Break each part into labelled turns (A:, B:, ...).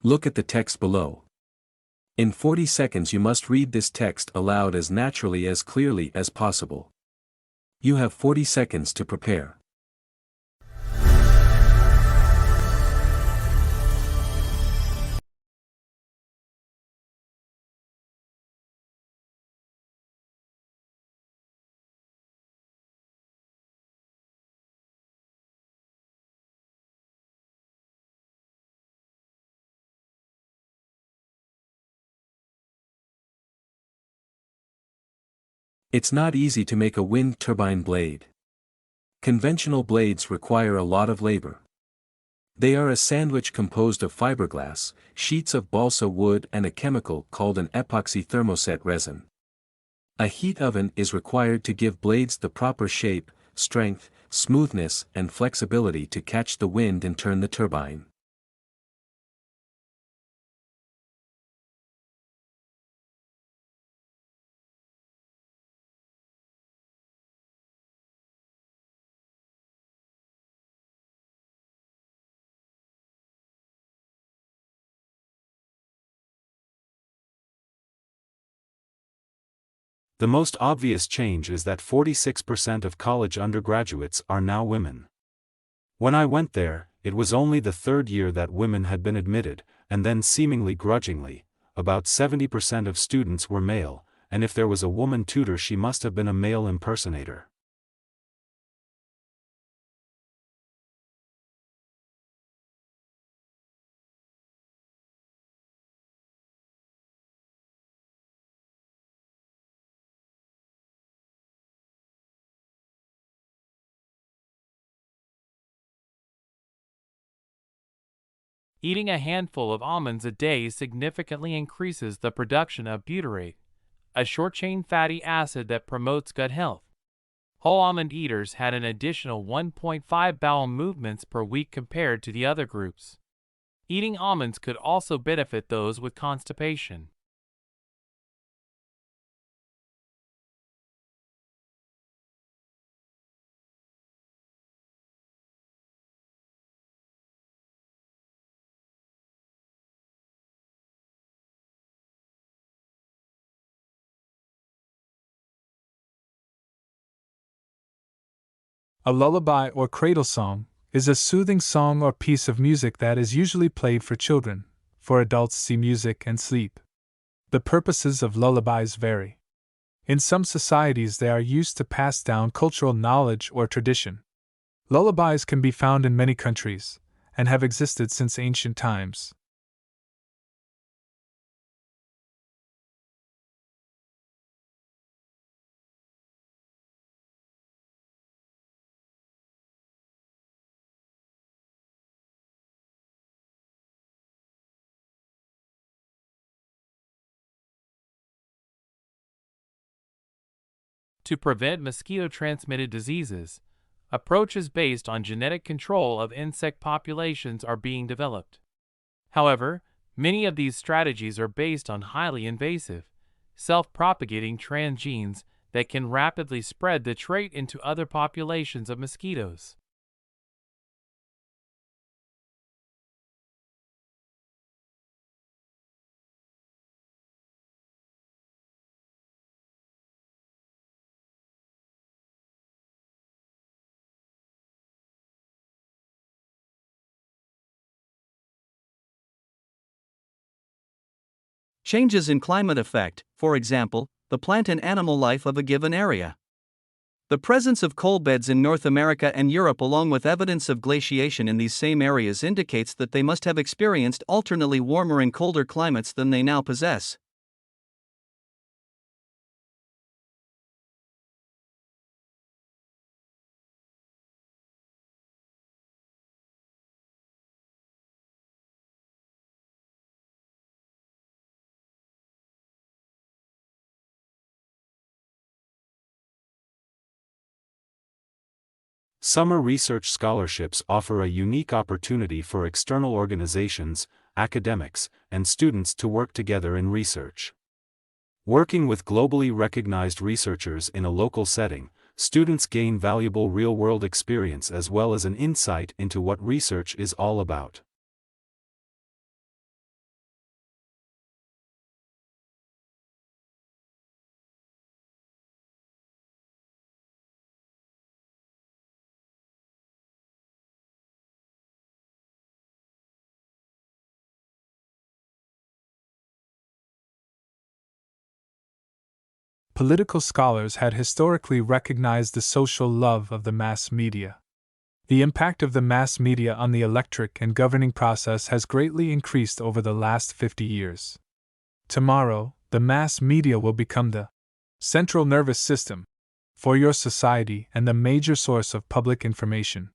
A: Look at the text below. In 40 seconds you must read this text aloud as naturally as clearly as possible. You have 40 seconds to prepare. It's not easy to make a wind turbine blade. Conventional blades require a lot of labor. They are a sandwich composed of fiberglass, sheets of balsa wood and a chemical called an epoxy thermoset resin. A heat oven is required to give blades the proper shape, strength, smoothness and flexibility to catch the wind and turn the turbine.
B: The most obvious change is that 46% of college undergraduates are now women. When I went there, it was only the third year that women had been admitted, and then seemingly grudgingly, about 70% of students were male, and if there was a woman tutor she must have been a male impersonator.
C: Eating a handful of almonds a day significantly increases the production of butyrate, a short-chain fatty acid that promotes gut health. Whole almond eaters had an additional 1.5 bowel movements per week compared to the other groups. Eating almonds could also benefit those with constipation.
D: A lullaby or cradle song is a soothing song or piece of music that is usually played for children. For adults, see music and sleep. The purposes of lullabies vary. In some societies, they are used to pass down cultural knowledge or tradition. Lullabies can be found in many countries and have existed since ancient times.
C: To prevent mosquito-transmitted diseases, approaches based on genetic control of insect populations are being developed. However, many of these strategies are based on highly invasive, self-propagating transgenes that can rapidly spread the trait into other populations of mosquitoes.
E: Changes in climate affect, for example, the plant and animal life of a given area. The presence of coal beds in North America and Europe, along with evidence of glaciation in these same areas, indicates that they must have experienced alternately warmer and colder climates than they now possess.
B: Summer research scholarships offer a unique opportunity for external organizations, academics, and students to work together in research. Working with globally recognized researchers in a local setting, students gain valuable real-world experience as well as an insight into what research is all about.
D: Political scholars had historically recognized the social love of the mass media. The impact of the mass media on the electric and governing process has greatly increased over the last 50 years. Tomorrow, the mass media will become the central nervous system for your society and the major source of public information.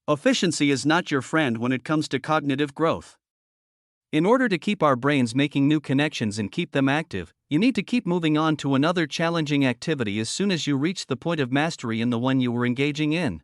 E: Efficiency is not your friend when it comes to cognitive growth. In order to keep our brains making new connections and keep them active, you need to keep moving on to another challenging activity as soon as you reach the point of mastery in the one you were engaging in.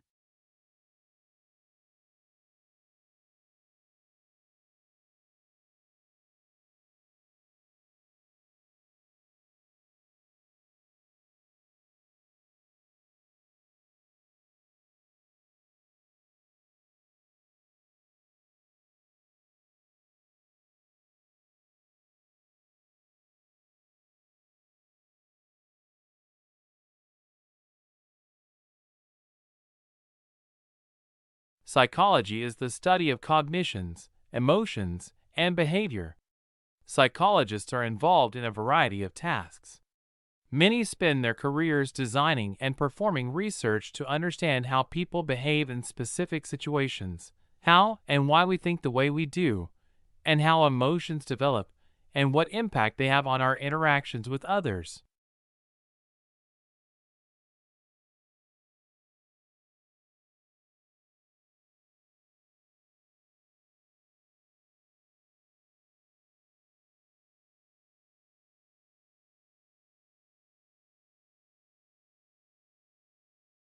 C: Psychology is the study of cognitions, emotions, and behavior. Psychologists are involved in a variety of tasks. Many spend their careers designing and performing research to understand how people behave in specific situations, how and why we think the way we do, and how emotions develop, and what impact they have on our interactions with others.